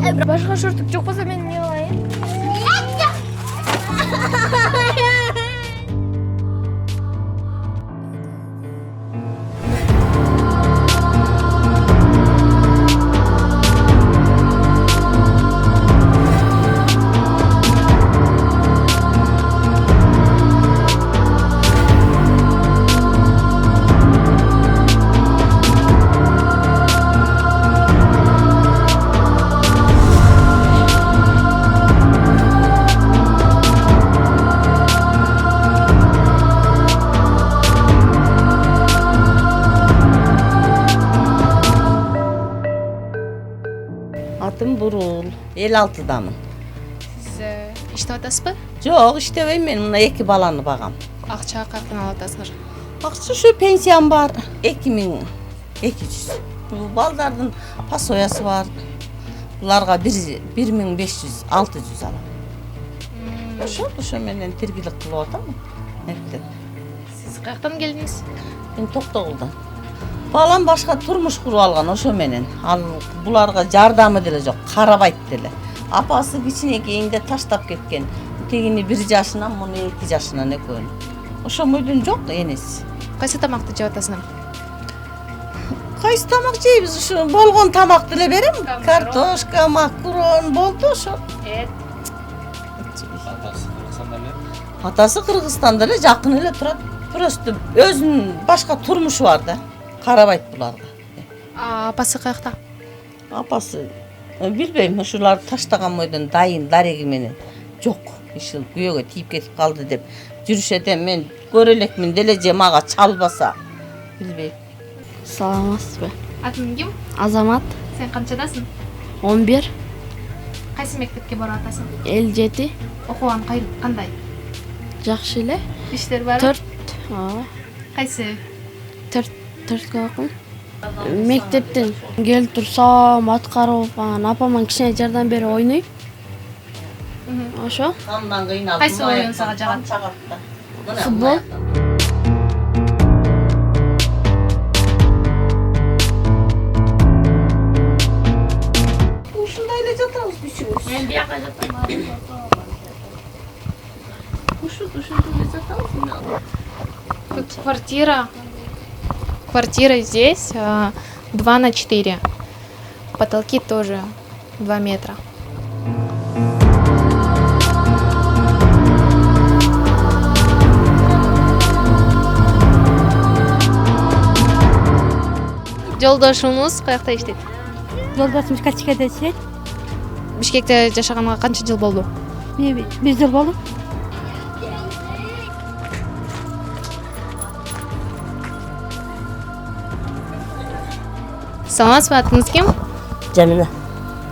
Башка шорттук жок болсо мен эмне кылайын? Atım Burul, 56'damın. Siz иштеп атасызбы? Жоқ, иштебейм мен, мына 2 баланы багам. Акча каяктан алып атасыңар? Акча şu пенсиям бар, 2200. Бул балдардын пасоясы бар. Буларга 1500, 600 алам. Ошо менен тиргилик кылып атам. Сиз каяктан келдиңиз? Мен Токтогулдан. Балам башка турмуш куруп алган ошо менен. Ал буларга жардамы деле жок, карабайт деле. Апасы кичинекейинде таштап кеткен. Тегини 1 жашынан, муну 2 жашынан экөөнү. Ошомойдун жок энеси. Кайсы тамакты жеп атасыңар? Кайсы тамак жейбиз? Ушу болгон тамакты эле берем. Картошка, макарон болду ошо. Атасы Кыргызстанда эле, жакын эле турат. Просто өзүнүн башка турмушу бар да. Карабайт буларга. Апасы каякта? Апасы билбейм, ушулар таштаган бойдон дайын дареги менен жок. Ишил күйөөгө тийип кетип калды деп жүрүшөт. Мен көрө элекмин деле же мага чалбаса. Билбейм. Саламатсызбы? Атың ким? Азамат. Сен канчадасың? 11. Кайсы мектепке барып атасың? 57. Окуган кандай? Жакшы эле. Иштер бар? 4. Кайсы? 4 окуйм. Мектептен келип турсам, аткарып, апаман кичине жардам берип ойнойм. Ошо. Кандан кыйналып. Кайсы оюн сага жагат? Футбол. Ушундай эле жатабыз бүчүбүз. Мен бияка жатам. Ушундай жатабыз. Квартира здесь 2 на 4. Потолки тоже 2 метра. Жолдошуңуз каякта иштейт? Жолдошум Качкеде иштейт. Бишкекте жашаганга канча жыл болду? 1 жыл болду. Саламатсызбы, атыңыз ким? Jamila,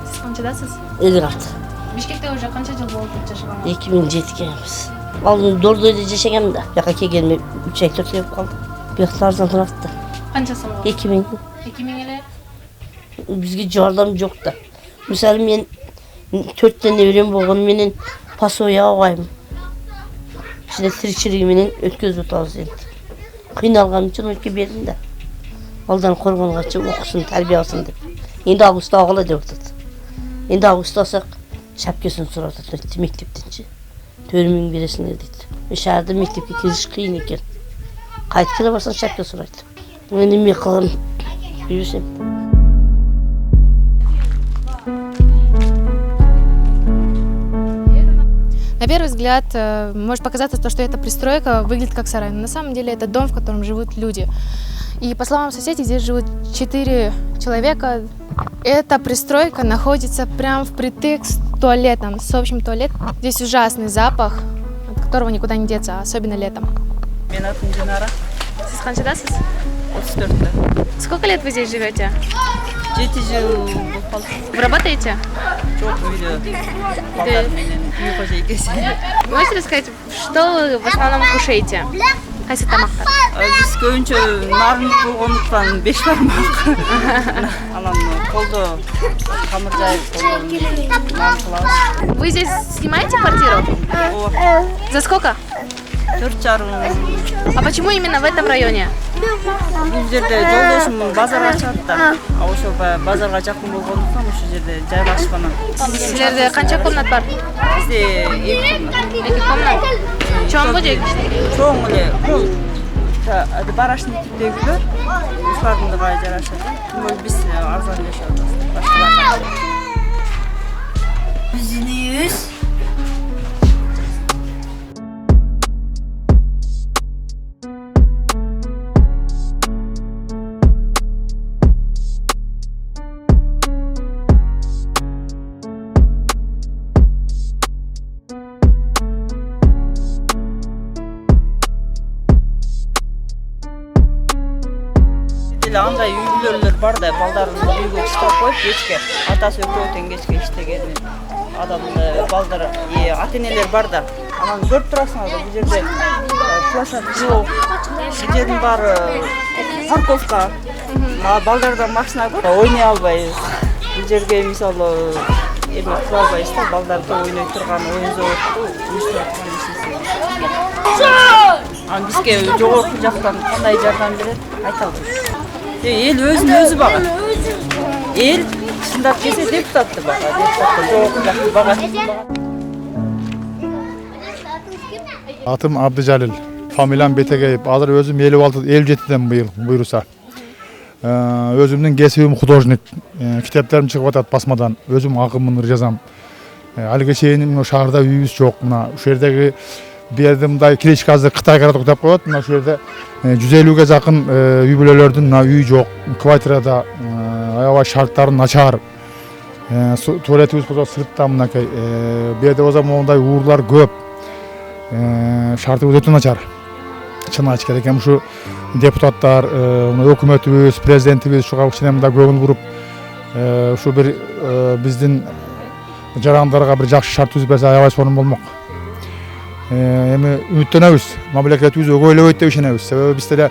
Сиз канчадасыз? 56. Бишкекте уже канча жыл болду жашаганга? 2007 келеміз. Алдын Дордойда жашагам да. Бияка келгениме 3 ай 4 ай болуп калды. Биякта арзан турат да. Канча сом болду? 2000. 2000 эле? Бизге жардам жок да. Мисалы мен 4 неберем болгону менен пасоя алгайм. Ичине тиричилиги менен өткөзүп атабыз энди. Кыйналган үчүн өлкө бердим да. Балдан коргонгачы окусун, тарбия алсын деп. Энди августта алгыла деп атат. Энди августта алсак шапкасын сурап атат мектептенчи. 4000 бересиңер дейт. Шаарда мектепке кириш кыйын экен. Кайткыла барсаң шапка сурайт. Мен эме кылган билбесем. На первый взгляд может показаться, что эта пристройка выглядит как сарай, но на самом деле это дом, в котором живут люди. И по словам соседей, здесь живут 4 человека. Эта пристройка находится прямо впритык с туалетом, с общим туалетом. Здесь ужасный запах, от которого никуда не деться, особенно летом. Мен атым Динара. Сиз канчадасыз? 34-та. Сколько лет вы здесь живете? 7 жыл болуп калды. Вы работаете? Жок, үйдө. Балдар менен үй хозяйкасы. Можете рассказать, что вы в основном кушаете? Кайсы тамактар? Биз көбүнчө нарындык болгондуктан 5 бармак. Анан колдо камыр жайып нан кылабыз. Вы здесь снимаете квартиру? За сколько? 4,5. А почему именно в этом районе? Бул жерде жолдошум базар ачат да. Ошо базарга жакын болгондуктан ошол жерде жайлашкан. Силерде канча комнат бар? Бизде 2 комнат. 2 комнат. Чоң бу же кичине? Чоң эле бул барашный типтегилер ушулардыга жарашат. Бул биз арзан жашап атабыз. Биздин андай үйлөр бар да, балдарын үйгө чыгып коюп кечке атасы экөө кечке иштеген адам балдар ата-энелер бар да. Анан көрүп турасыңар да, бул жерде площадь жок. Бул жердин баары парковка. Балдардан машина көп, ойной албайбыз. Бул жерге мисалы эме кыла албайбыз да, балдарды ойной турган оюн заводду уюштуруп аткан бизге жогорку жактан кандай жардам берет айта албайбыз. Эл өзүн-өзү багат. Эл чындап келсе депутатты багат, депутатты жогорку жакты багат. Атым Абдыжалил, фамилиям Бетегеев. Азыр өзүм 57-ден быйыл буйруса. Өзүмдүн кесибим художник. Китептерим чыгып атат басмадан. Өзүм акымын жазам. Алыга чейин шаарда үйүбүз жок. Мына ушул жердеги берди мындай киречка азыр Кытай каратып деп коет. Мына ушул жерде 150ге жакын үй бүлөлөрдүн үй жок. Квартирада аябай шарттары начар. Туалетибиз болсо сыртта мынакей. Бу жерде болсо мондай уурлар көп. Шартыбыз өтө начар. Чын айтыш керек экен, ушу депутаттар, өкмөтүбүз, президентибиз ушуга кичине мындай көңүл буруп, ушу бир биздин жарандарга бир жакшы шарт түзүп берсе аябай сонун болмок. Эми үмүттөнөбүз, мамлекетибиз өгөйлөбөйт деп ишенебиз. Себеби биз деле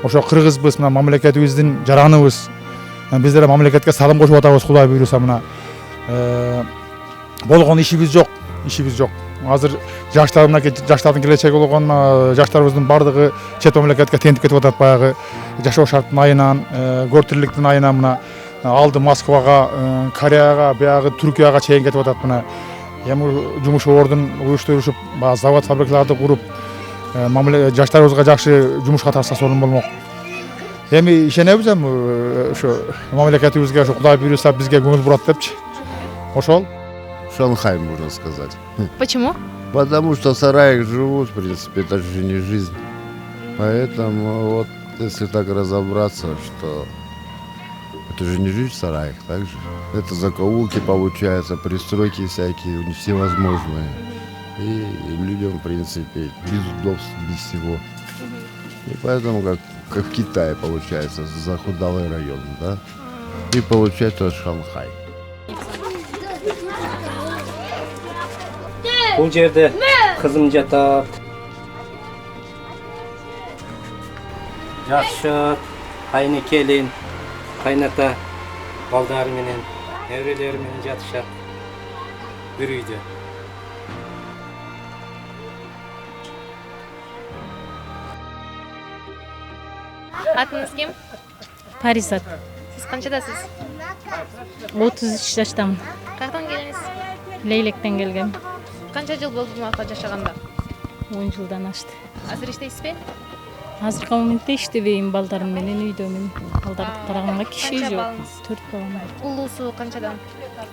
ошо кыргызбыз, мына мамлекетибиздин жараныбыз. Биз деле мамлекетке салым кошуп атабыз, Кудай буйруса мына. Болгон ишибиз жок, Азыр жаштардын келечеги болгон жаштарыбыздын бардыгы чет мамлекетке тентип кетип атат, баягы жашоо шарттын айынан, көртүрлүктүн айынан мына алды Москвага, Кореяга, баягы Түркияга чейин кетип атат мына. Эми жумуш ордун уюштурушуп, завод фабрикаларды куруп, жаштарыбызга жакшы жумушка тарса сонун болмок. Эми ишенебиз ошо мамлекетибизге ошо Кудай буйруса бизге көңүл бурат депчи. Ошол. Шанхай, можно сказать. Почему? Потому что в сараях живут, в принципе, это же не жизнь. Поэтому вот, если так разобраться, что это же не жизнь в сараях, так же. Это закоулки, получается, пристройки всякие, всевозможные. И людям, в принципе, без удобств, без всего. И поэтому, как в Китае, получается, захудалый район, да? И получается Шанхай. Бул жерде кызым жатат. Жакшы кайны келин, кайната балдары менен, неберелери менен жатышат. Бир үйдө. Атыңыз ким? Паризат. Сиз канчадасыз? 33 жаштамын. Каяктан келдиңиз? Лейлектен келгем. Канча жыл болду муака жашаганда? 10 жылдан ашты. Азыр иштейсизби? Азыркы моментте иштебейм, балдарым менен үйдөмүн. Балдарды караганга киши жок. 4 балам бар. Улуусу канчадан?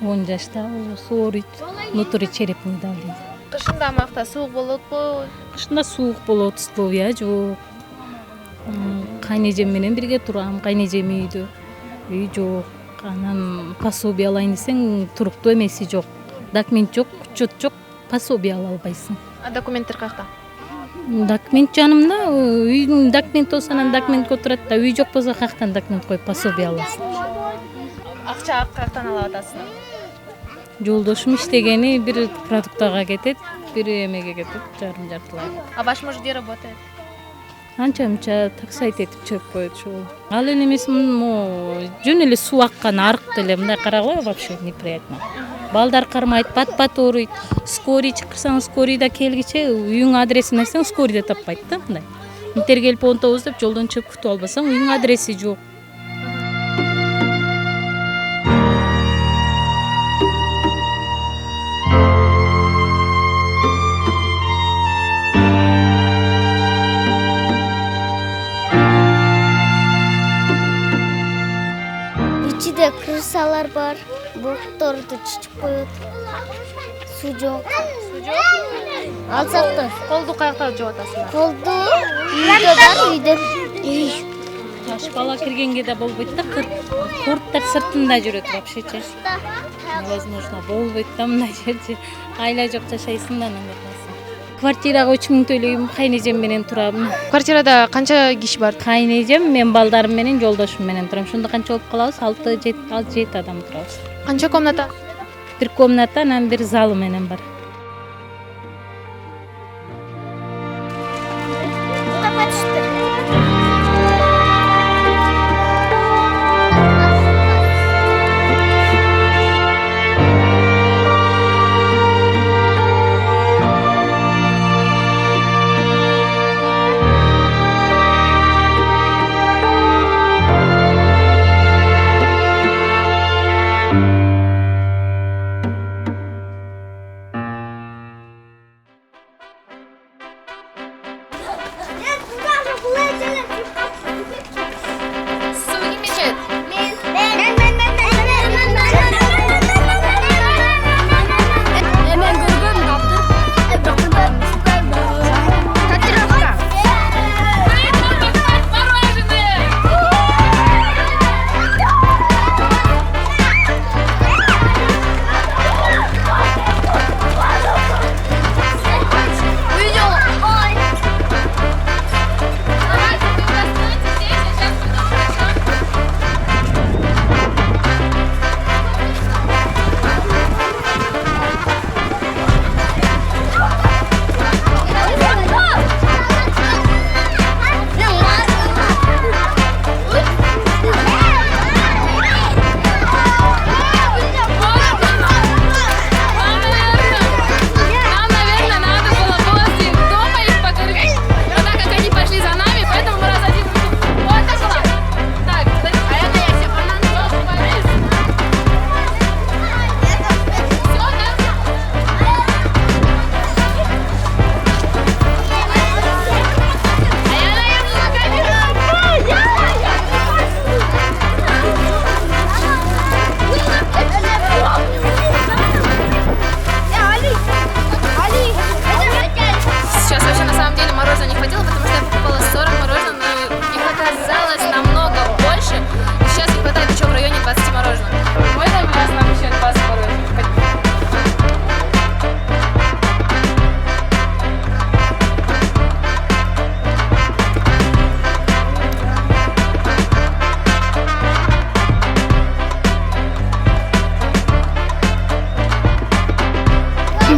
10 жашта, улуусу ооруйт. Нутури черепный дал дейт. Кышында амакта суук болотпу? Кышында суук болот, условия жок. Кайнежем менен бирге турам, кайнежем үйдө. Үй жок. Анан пособие алайын десең, туруктуу эмеси жок. Документ жок, учет жок, пособие ала албайсың. А документтер каякта? Документ жанымда, үйдүн документи болсо анан документке отурат да, үй жок болсо каяктан документ коюп пособие аласың. Акча каяктан алып атасың? Жолдошум иштегени бир продуктага кетет, бир эмеге кетет, жартылай. А ваш муж где работает? анча мынча таксайт этип чыгып коет ушул. Ал эле эмес жөн эле суу аккан арык деле мындай карагыла вообще неприятно. Балдар кармайт, пат ооруйт. Скорый чакырсаң, скорый да келгиче үйүң адресин айтсаң, скорый да таппайт да мындай. Интер келип 19 деп жолдон чыгып күтүп албасаң, үйүң адреси жок. İçinde kırsalar var, bulutları da çiçip koyuyor. Su yok. Alsak da. Колду каякта жууп атасыңар? Koldu, үйде бар, үйде. Жаш бала киргенге да болбойт да, курттар сыртында жүрөт вообще-че. Невозможно болбойт да мындай жерде. Айла жок жашайсың да анан каласың. Квартирага 3000 төлөйм, кайнежем менен турам. Квартирада канча киши бар? Кайнежем, мен балдарым менен, жолдошум менен турам. Шунда канча болуп калабыз? 6-7 адам турабыз. Канча комната? Бир комната, анан бир залы менен бар.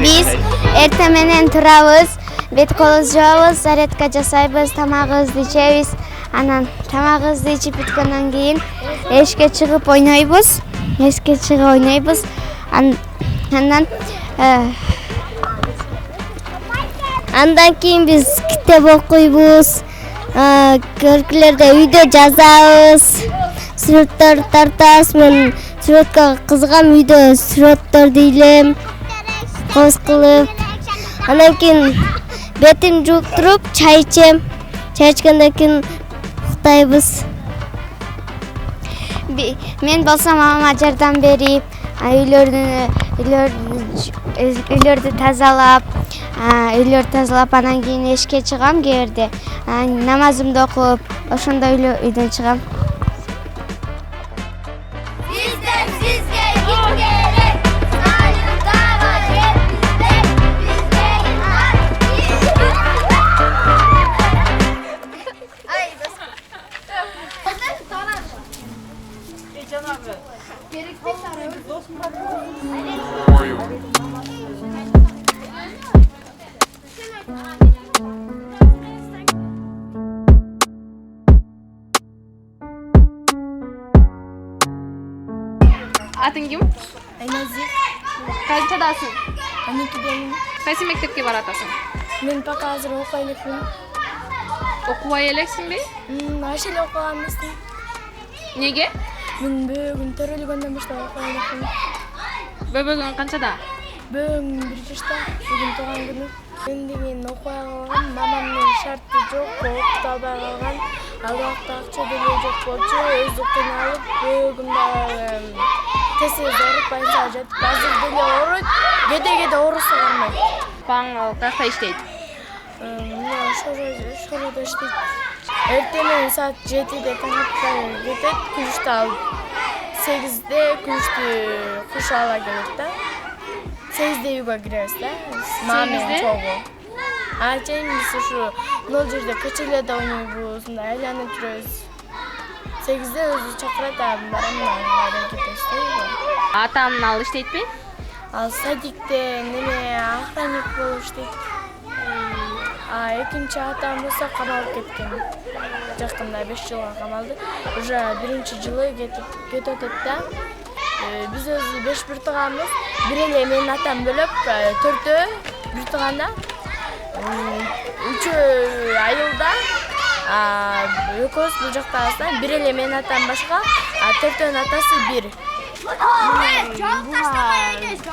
Biz ertemenen turabız, bet kolubuz жуабыз, зарядка жасайбыз, тамагыбызды ичебиз. Анан тамагыбызды ичип бүткөндөн кийин эшикке чыгып ойнойбуз. Андан кийин биз китеп окуйбуз. Көркүлөрдө үйдө жазабыз. Сүрөттөр тартабыз. Мен сүрөткө кызыгам, үйдө сүрөттөрдү илем. Коз кылып. Андан кийин бетин жууп туруп, чай ичем. Чай ичкенден кийин уктайбыз. Мен болсом мамама жардам берип, үйлөрдү тазалап, анан кийин эшикке чыгам кээ бирде. Намазымды окуп, ошондо үйдөн чыгам. Atın kim? Aynazik. Kaçadasın? 12'deyim. Qaysi maktabga baratasın? Men пока hozir o'qiy elikman. O'qibay eleksinmi? Ashula o'qiganmisan. Nega? Men bugun to'ralgandan boshlab o'qiy elikman. Bugun qanchada? Bugun 1 yoshda, bugun tug'an kunim. Endi o'qiy olgan, mamamning sharti yo'q, o'qita olmay qolgan. Albatta akcha dili yo'q bo'lsa, o'zi qiynalib, bugun tez o'rib, bayzajat, ba'zi dili o'rib, gede o'risa olmaydi. Pan qayerda ishlaydi? Şurada işte erteleyin saat 7'de kanatla gidip kuşta alıp 8'de kuşağla gelip de 8'de yuga gireriz de mamen çoğu. Açayımızı şu Nolcur'da kaçıyla oynuyor bu uzunda aylanıp duruyoruz. 8'de özü çakırat abim var ama hareket istiyor. Atamın al işleydi mi? Al sadikte neme ahranik bol işleydi. Экинчи атам болсо камалып кеткен. Жакында 5 жылга камалды. Уже 1-жылы кетип атат да. Биз өзү 5 бир тууганбыз. Бир эле менин атам бөлөп, 4-төө бир тууганда. 3 айылда экөөбүз бул жактабызда. Бир эле менин атам башка, 4-төөнүн атасы бир.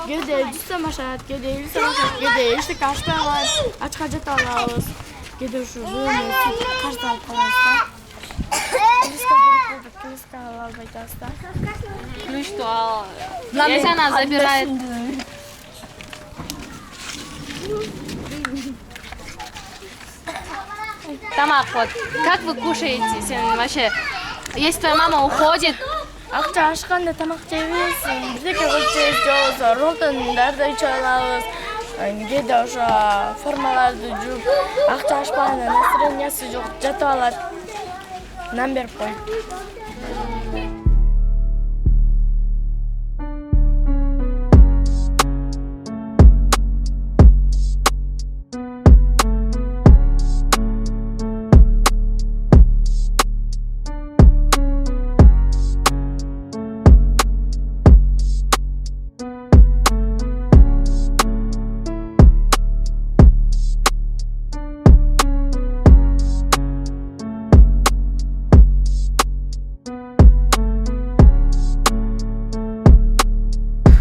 Gede 100 сом ашат, gede 50 сом ашат, gede эчтеке ашпай калат, ачка жата алабыз. Gede ушу бөлүнүп каржылап калабыз да. Книжка ала албайбыз да. Книжку если она забирает. Тамак вот. Как вы кушаете? Вообще, если твоя мама уходит, Акча ашканда тамак жейбиз, бизге кылчыбыз жок, ротондарды ичип алабыз. Кээде ошо формаларды жууп, акча ашпаганда настроениясы жок, жатып алат. Нам берип коет.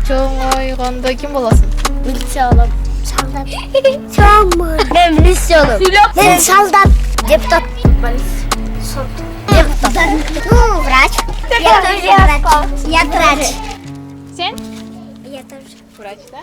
Чоңойгондо ким болосуң? Милиция болом. Солдат. Чоңмун. Мен милиция болом. Мен солдат. Депутат. Депутат. Врач. Я тоже врач. Я врач. Сен? Я тоже. Врач, да?